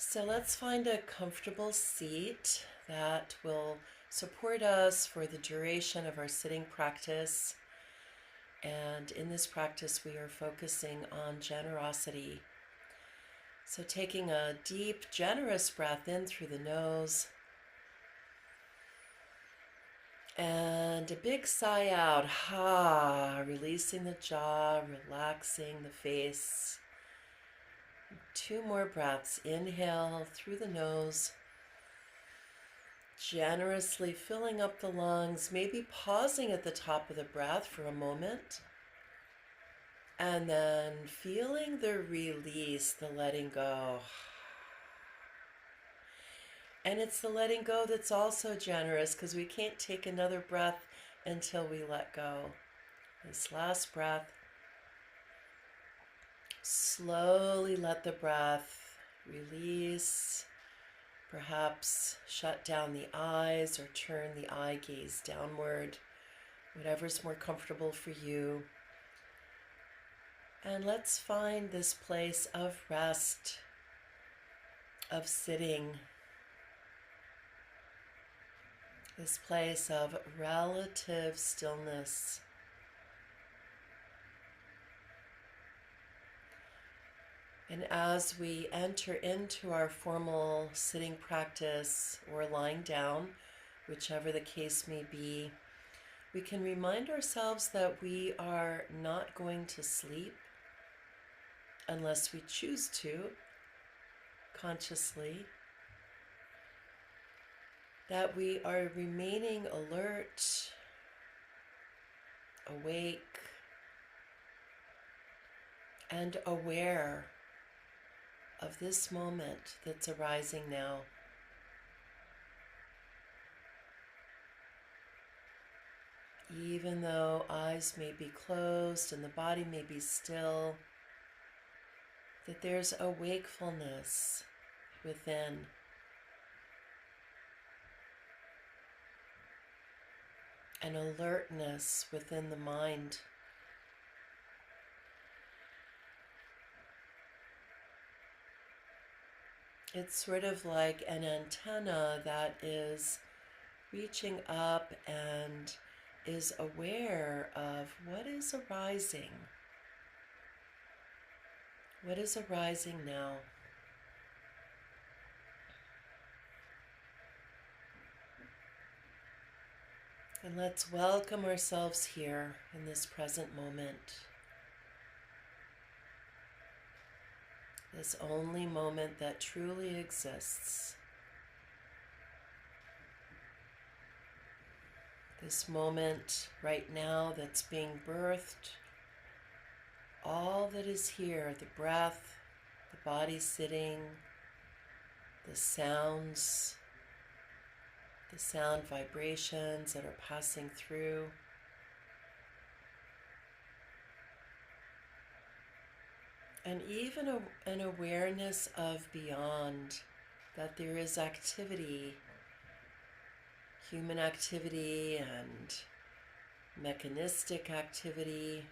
So let's find a comfortable seat that will support us for the duration of our sitting practice. And in this practice, we are focusing on generosity. So taking a deep, generous breath in through the nose and a big sigh out, releasing the jaw, relaxing the face. 2 more breaths. Inhale through the nose, generously filling up the lungs, maybe pausing at the top of the breath for a moment, and then feeling the release, the letting go. And it's the letting go that's also generous, because we can't take another breath until we let go. This last breath, slowly let the breath release. Perhaps shut down the eyes or turn the eye gaze downward, whatever's more comfortable for you. And let's find this place of rest, of sitting, this place of relative stillness. And as we enter into our formal sitting practice or lying down, whichever the case may be, we can remind ourselves that we are not going to sleep unless we choose to, consciously, that we are remaining alert, awake, and aware of this moment that's arising now. Even though eyes may be closed and the body may be still, that there's a wakefulness within. An alertness within the mind. It's sort of like an antenna that is reaching up and is aware of what is arising. What is arising now? And let's welcome ourselves here in this present moment. This only moment that truly exists. This moment right now that's being birthed. All that is here, the breath, the body sitting, the sounds, the sound vibrations that are passing through. And even an awareness of beyond, that there is activity, human activity and mechanistic activity,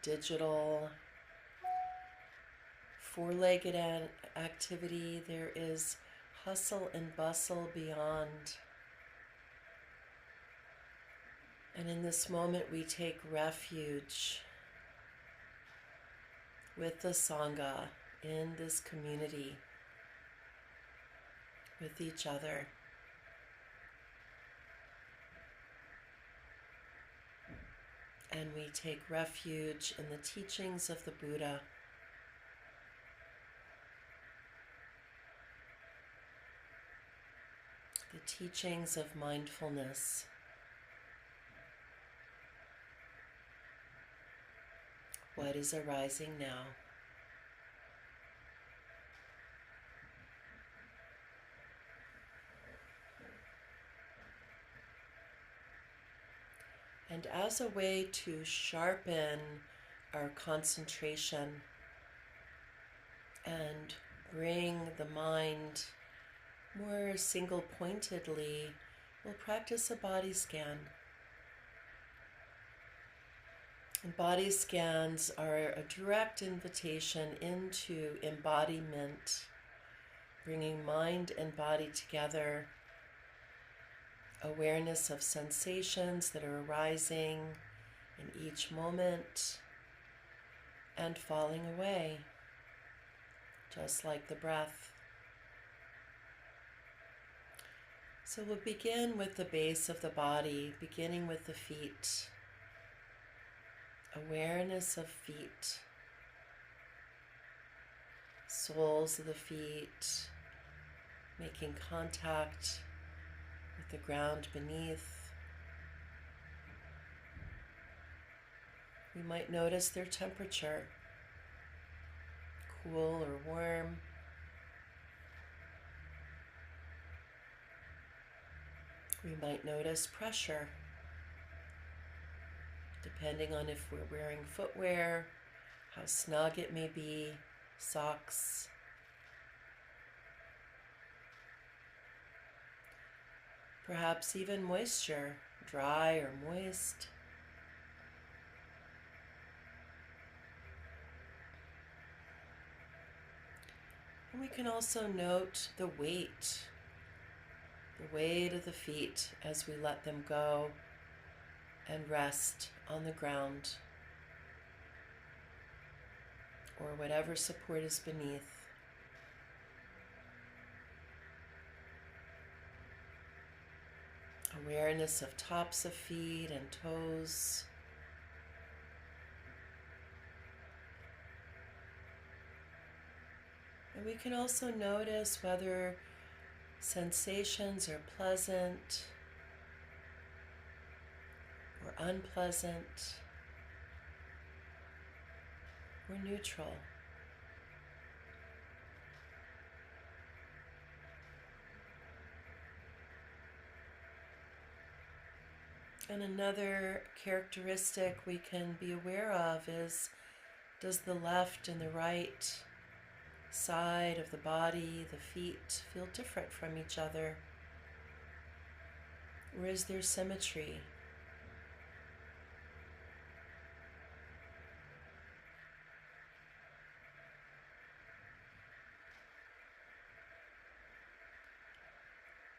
digital, four-legged activity. There is hustle and bustle beyond. And in this moment we take refuge with the Sangha, in this community, with each other. And we take refuge in the teachings of the Buddha. The teachings of mindfulness. What is arising now? And as a way to sharpen our concentration and bring the mind more single-pointedly, we'll practice a body scan. And body scans are a direct invitation into embodiment, bringing mind and body together, awareness of sensations that are arising in each moment and falling away, just like the breath. So we'll begin with the base of the body, beginning with the feet. Awareness of feet, soles of the feet, making contact with the ground beneath. We might notice their temperature, cool or warm. We might notice pressure, depending on if we're wearing footwear, how snug it may be, socks. Perhaps even moisture, dry or moist. And we can also note the weight of the feet as we let them go and rest on the ground or whatever support is beneath. Awareness of tops of feet and toes. And we can also notice whether sensations are pleasant or unpleasant or neutral. And another characteristic we can be aware of is, does the left and the right side of the body, the feet, feel different from each other? Or is there symmetry?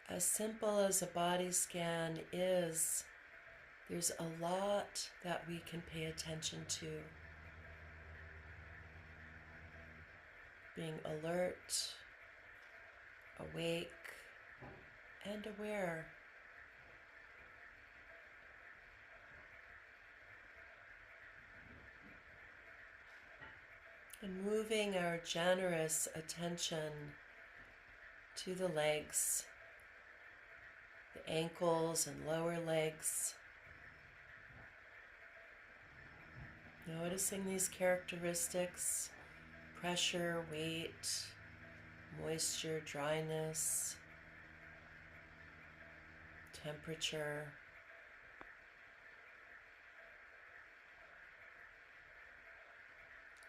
As simple as a body scan is, there's a lot that we can pay attention to. Being alert, awake, and aware. And moving our generous attention to the legs, the ankles and lower legs. Noticing these characteristics, pressure, weight, moisture, dryness, temperature.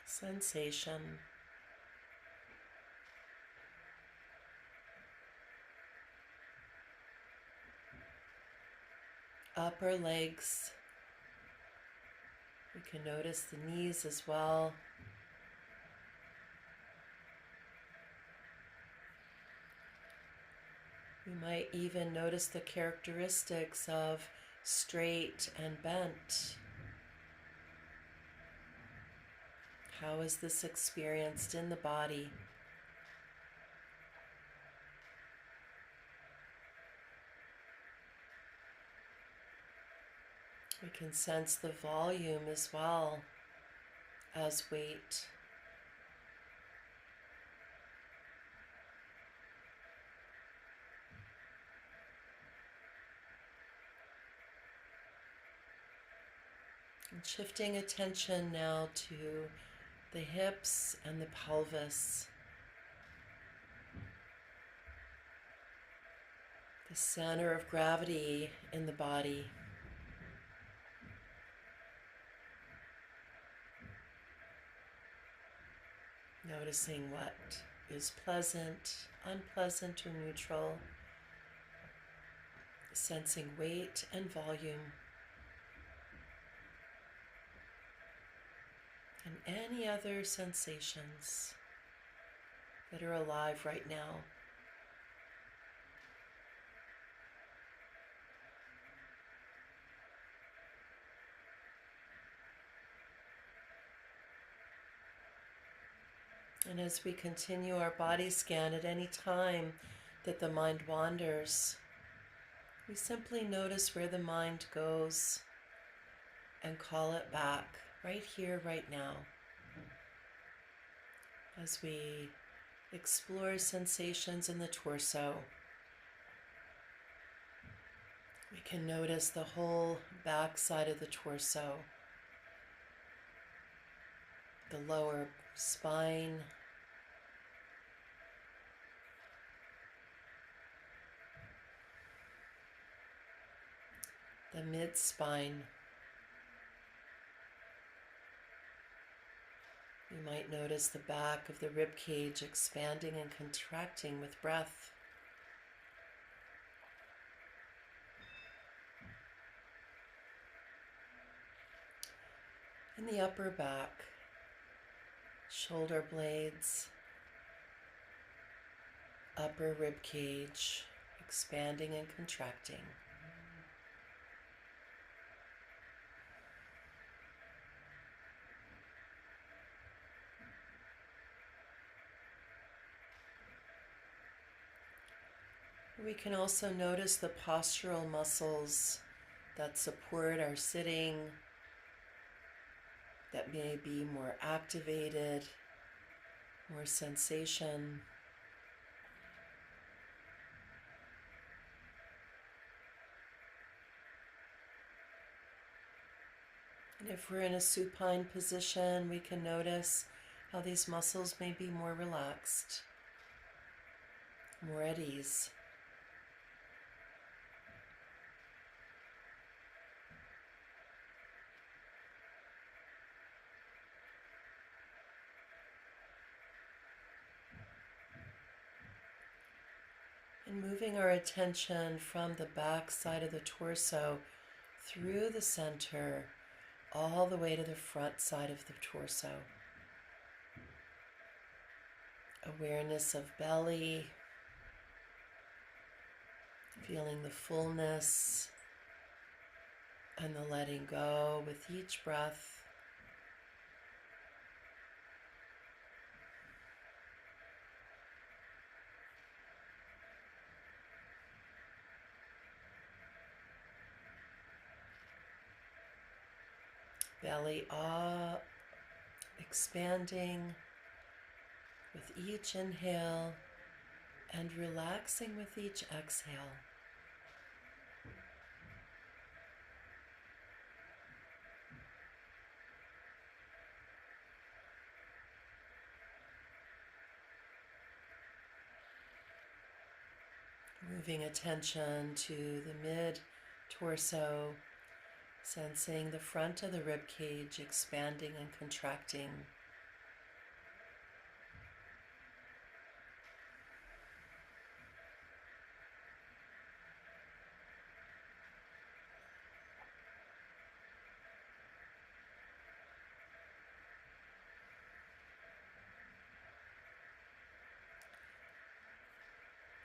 Sensation. Upper legs. We can notice the knees as well. We might even notice the characteristics of straight and bent. How is this experienced in the body? We can sense the volume as well as weight. And shifting attention now to the hips and the pelvis. The center of gravity in the body. Noticing what is pleasant, unpleasant, or neutral. Sensing weight and volume. and any other sensations that are alive right now. And as we continue our body scan, at any time that the mind wanders, we simply notice where the mind goes and call it back, right here, right now. As we explore sensations in the torso, we can notice the whole back side of the torso, the lower spine, the mid-spine. You might notice the back of the rib cage expanding and contracting with breath. In the upper back, shoulder blades, upper rib cage expanding and contracting. We can also notice the postural muscles that support our sitting, that may be more activated, more sensation. And if we're in a supine position, we can notice how these muscles may be more relaxed, more at ease. And moving our attention from the back side of the torso through the center all the way to the front side of the torso. Awareness of belly, feeling the fullness and the letting go with each breath. Belly up, expanding with each inhale and relaxing with each exhale. Moving attention to the mid-torso, sensing the front of the rib cage expanding and contracting.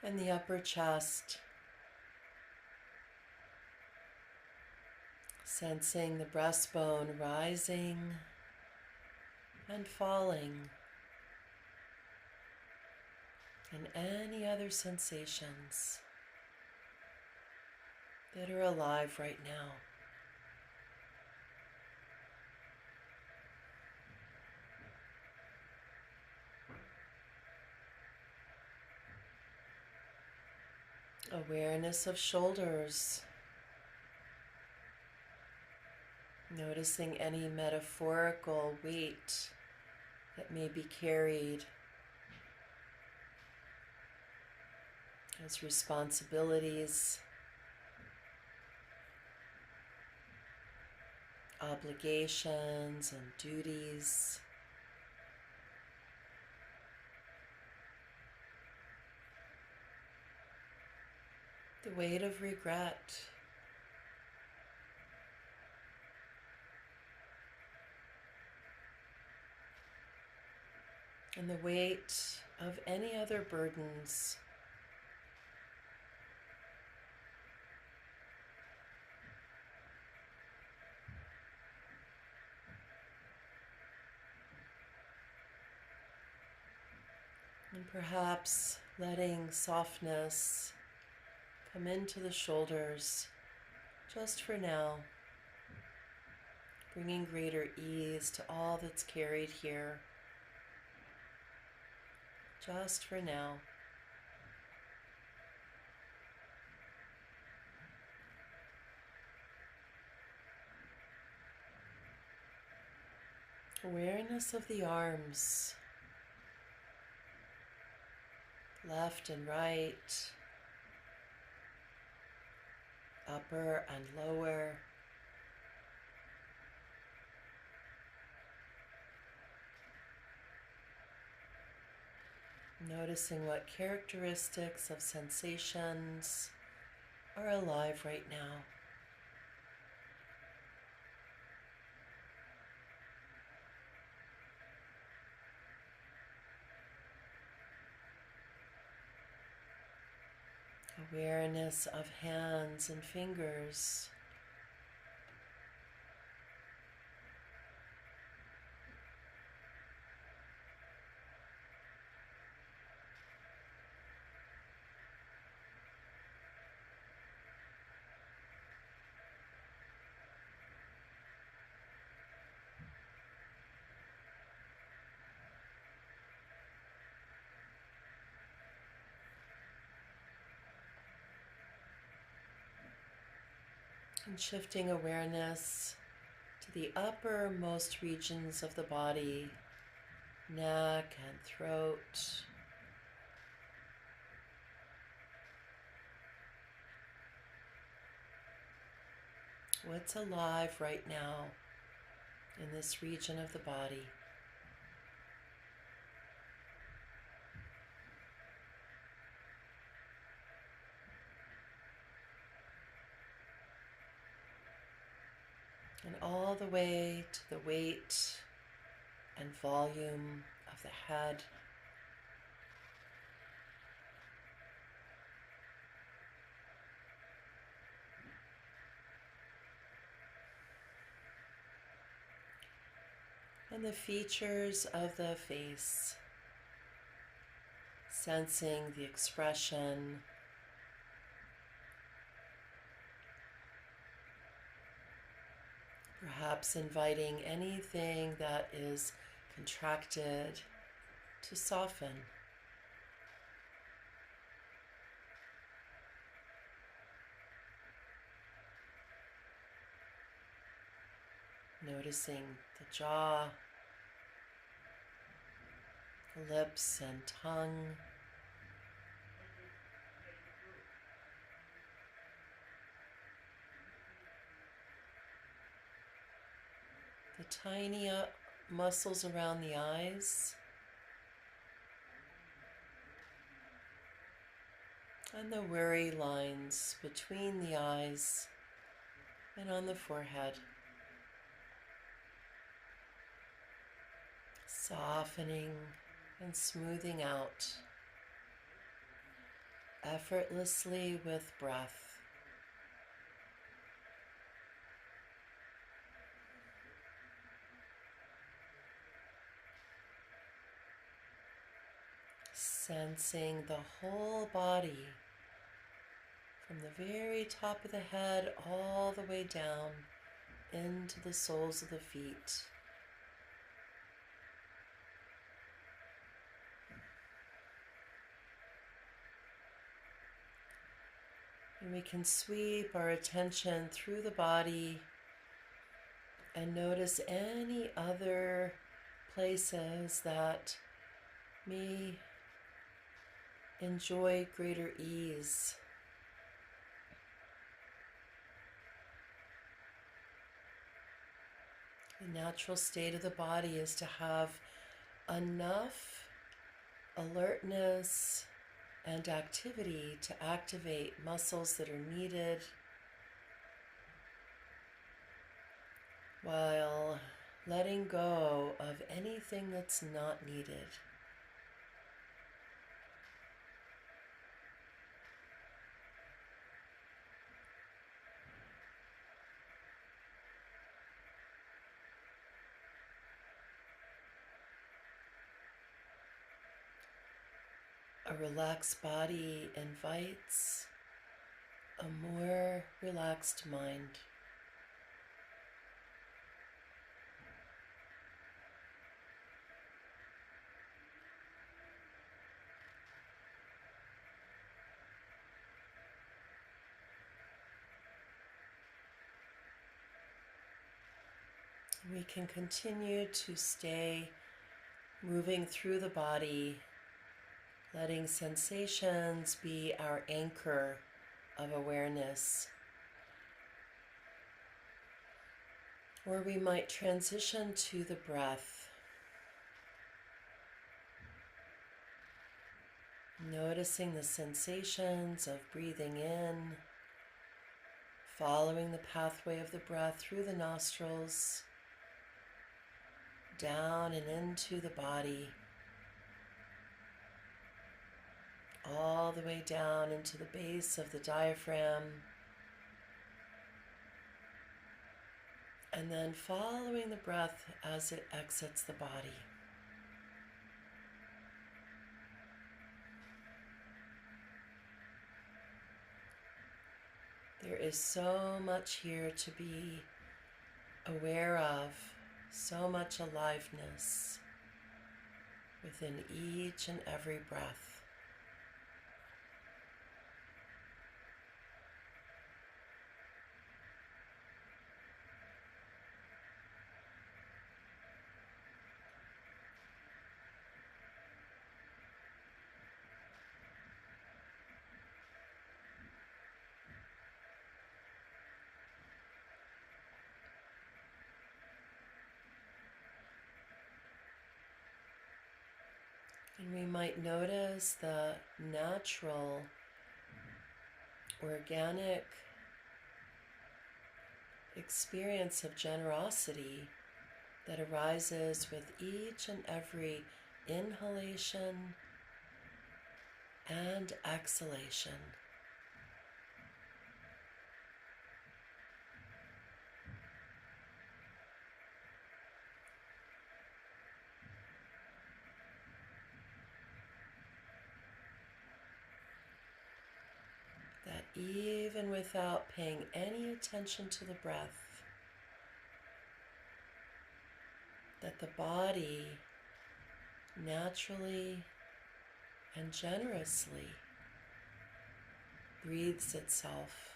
And the upper chest, sensing the breastbone rising and falling, and any other sensations that are alive right now. Awareness of shoulders. Noticing any metaphorical weight that may be carried as responsibilities, obligations, and duties. The weight of regret. and the weight of any other burdens. And perhaps letting softness come into the shoulders just for now, bringing greater ease to all that's carried here, just for now. Awareness of the arms, left and right, upper and lower. Noticing what characteristics of sensations are alive right now. Awareness of hands and fingers. And shifting awareness to the uppermost regions of the body, neck and throat. What's alive right now in this region of the body? And all the way to the weight and volume of the head. And the features of the face, sensing the expression, perhaps inviting anything that is contracted to soften. Noticing the jaw, the lips and tongue. The tiny muscles around the eyes. And the worry lines between the eyes and on the forehead. Softening and smoothing out effortlessly with breath. Sensing the whole body from the very top of the head all the way down into the soles of the feet. And we can sweep our attention through the body and notice any other places that may enjoy greater ease. The natural state of the body is to have enough alertness and activity to activate muscles that are needed, while letting go of anything that's not needed. A relaxed body invites a more relaxed mind. We can continue to stay moving through the body, letting sensations be our anchor of awareness. Or we might transition to the breath, noticing the sensations of breathing in, following the pathway of the breath through the nostrils, down and into the body, all the way down into the base of the diaphragm, and then following the breath as it exits the body. There is so much here to be aware of, so much aliveness within each and every breath. And we might notice the natural, organic experience of generosity that arises with each and every inhalation and exhalation. That even without paying any attention to the breath, that the body naturally and generously breathes itself.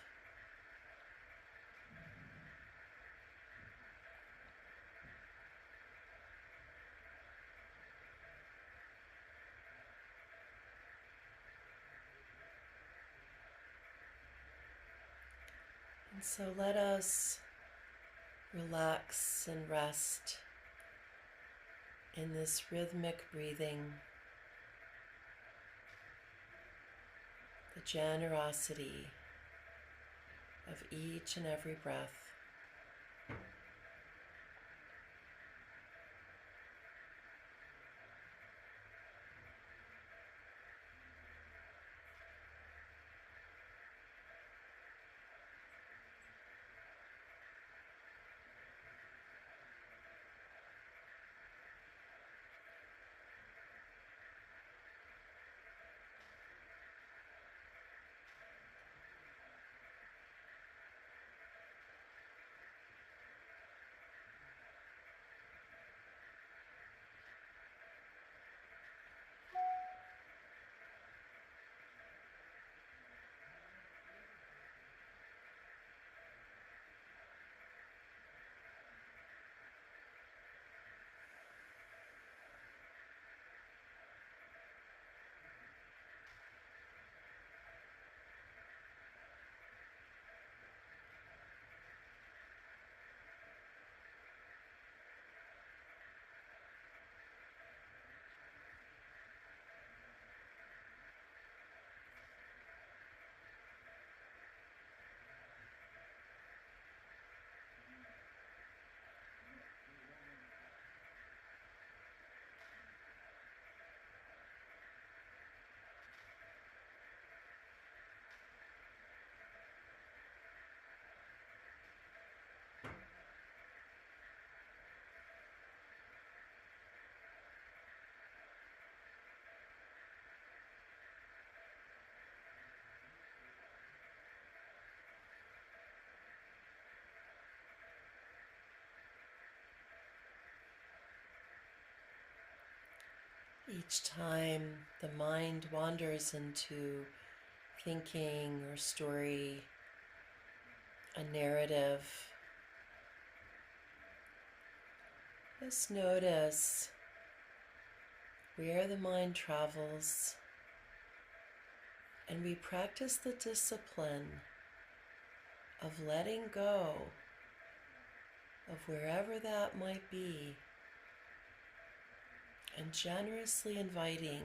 And so let us relax and rest in this rhythmic breathing, the generosity of each and every breath. Each time the mind wanders into thinking or story, a narrative, just notice where the mind travels, and we practice the discipline of letting go of wherever that might be, and generously inviting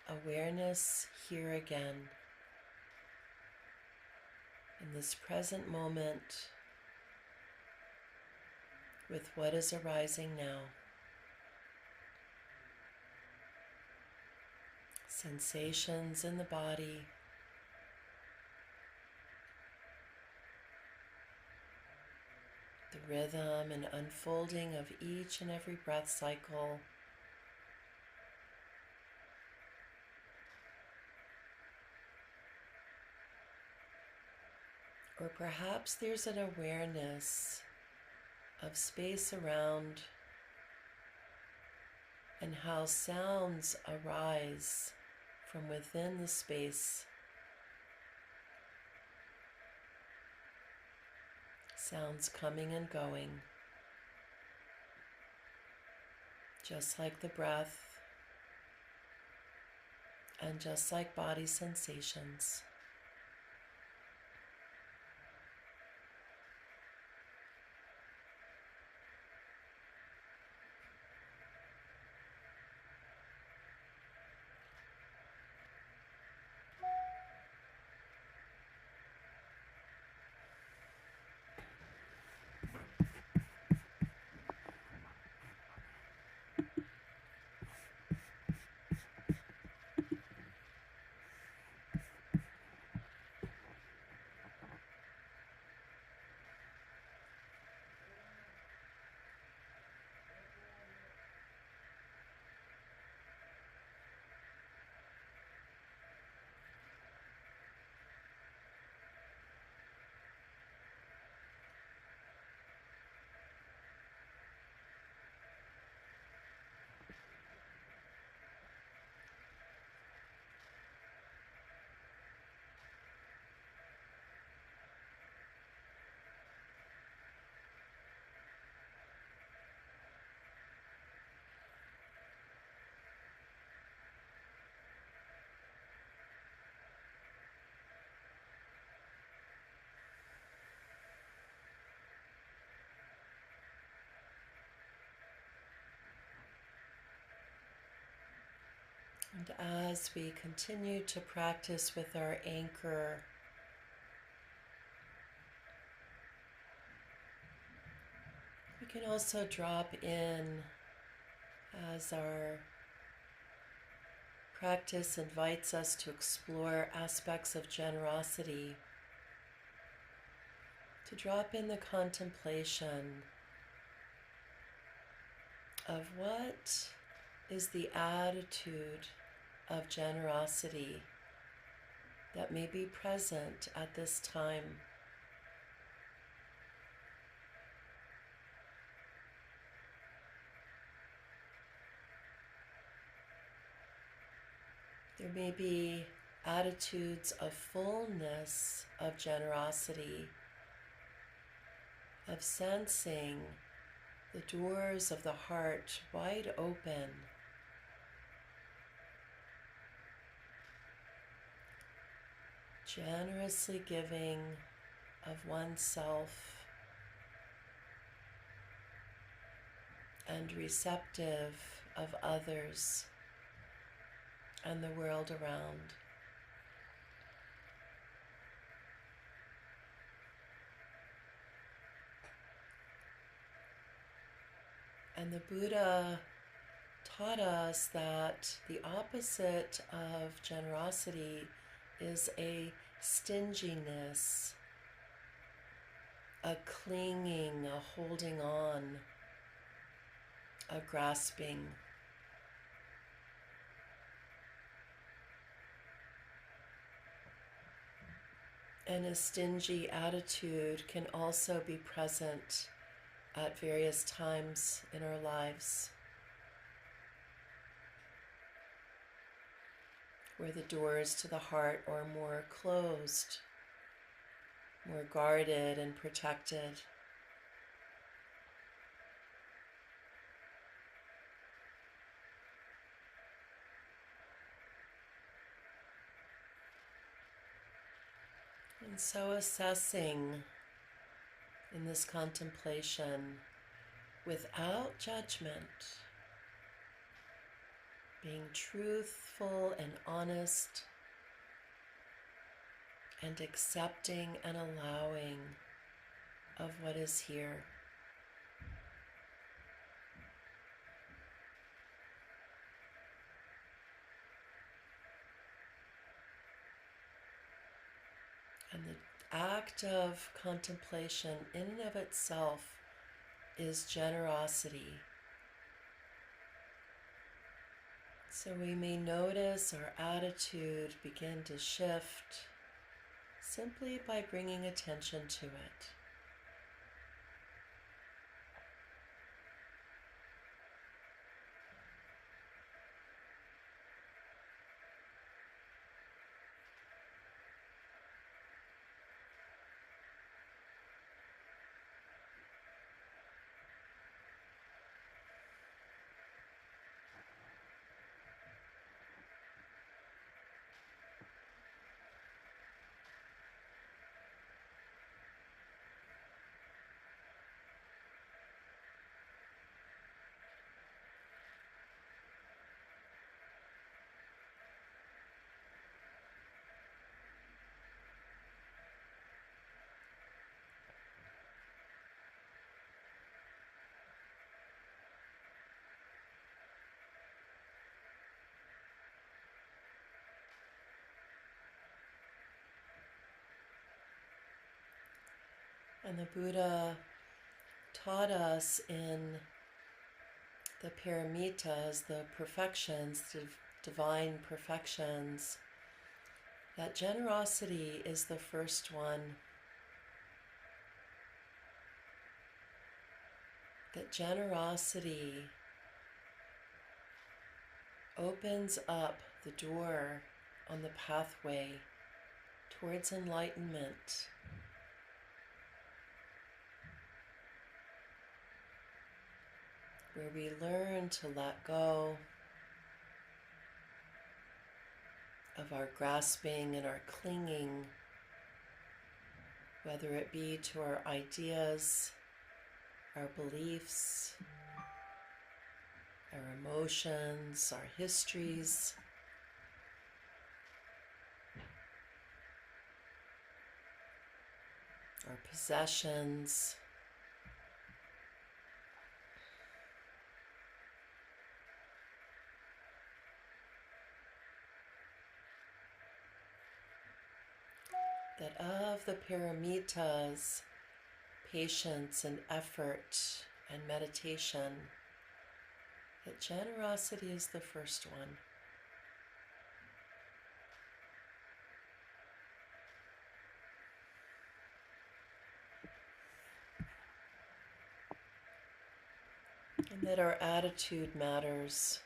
awareness here again, in this present moment, with what is arising now. Sensations in the body, the rhythm and unfolding of each and every breath cycle. Or perhaps there's an awareness of space around and how sounds arise from within the space. Sounds coming and going, just like the breath and just like body sensations. And as we continue to practice with our anchor, we can also drop in as our practice invites us to explore aspects of generosity, to drop in the contemplation of what is the attitude of generosity that may be present at this time. There may be attitudes of fullness of generosity, of sensing the doors of the heart wide open, generously giving of oneself and receptive of others and the world around. And the Buddha taught us that the opposite of generosity is a stinginess, a clinging, a holding on, a grasping. And a stingy attitude can also be present at various times in our lives. where the doors to the heart are more closed, more guarded and protected. And so assessing in this contemplation without judgment, being truthful and honest and accepting and allowing of what is here. And the act of contemplation in and of itself is generosity. So we may notice our attitude begin to shift simply by bringing attention to it. And the Buddha taught us in the paramitas, the perfections, the divine perfections, that generosity is the first one. That generosity opens up the door on the pathway towards enlightenment. Where we learn to let go of our grasping and our clinging, whether it be to our ideas, our beliefs, our emotions, our histories, our possessions. That of the paramitas, patience and effort and meditation, that generosity is the first one. And that our attitude matters.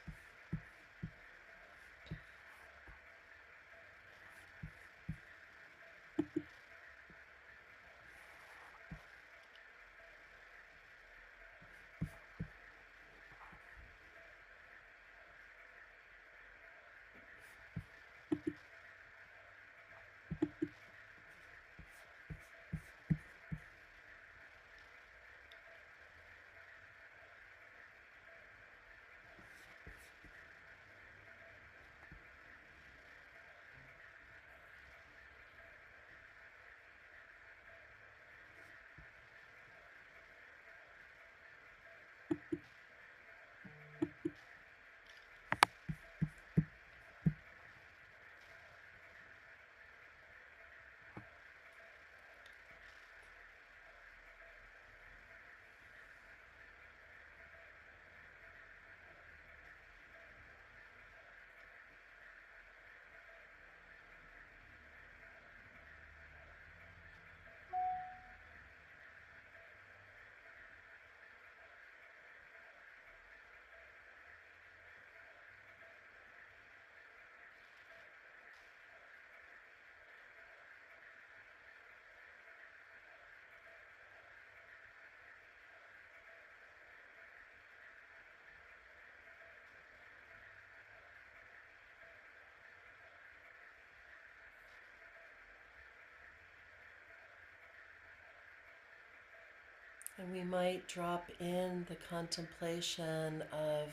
And we might drop in the contemplation of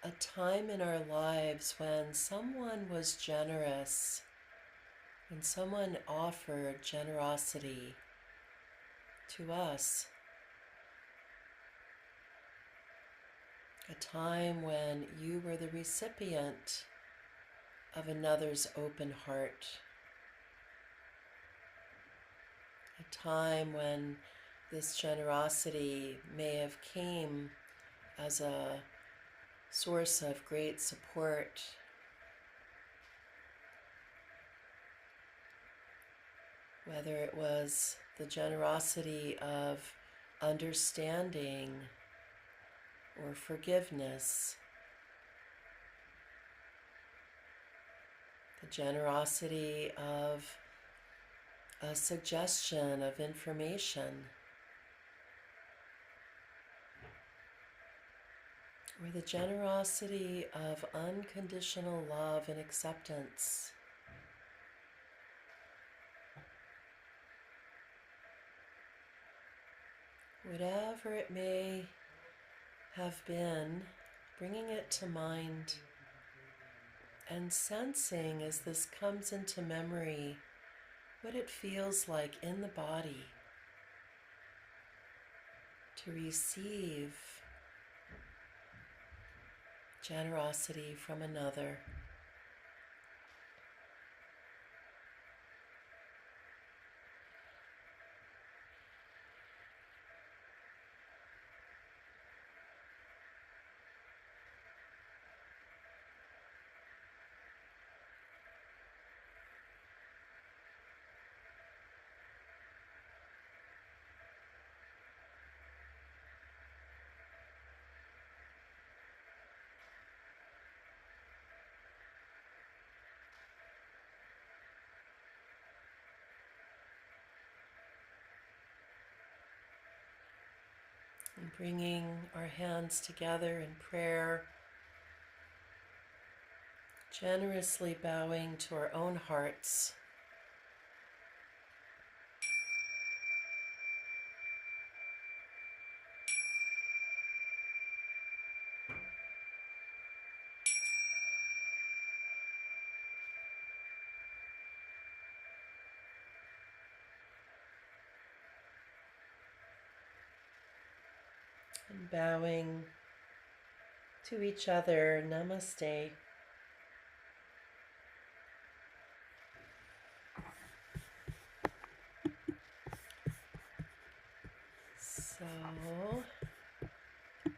a time in our lives when someone was generous, when someone offered generosity to us. A time when you were the recipient of another's open heart. A time when this generosity may have came as a source of great support. Whether it was the generosity of understanding or forgiveness, the generosity of a suggestion of information, or the generosity of unconditional love and acceptance. Whatever it may have been, bringing it to mind and sensing as this comes into memory what it feels like in the body to receive generosity from another. And bringing our hands together in prayer, generously bowing to our own hearts. And bowing to each other, namaste. So,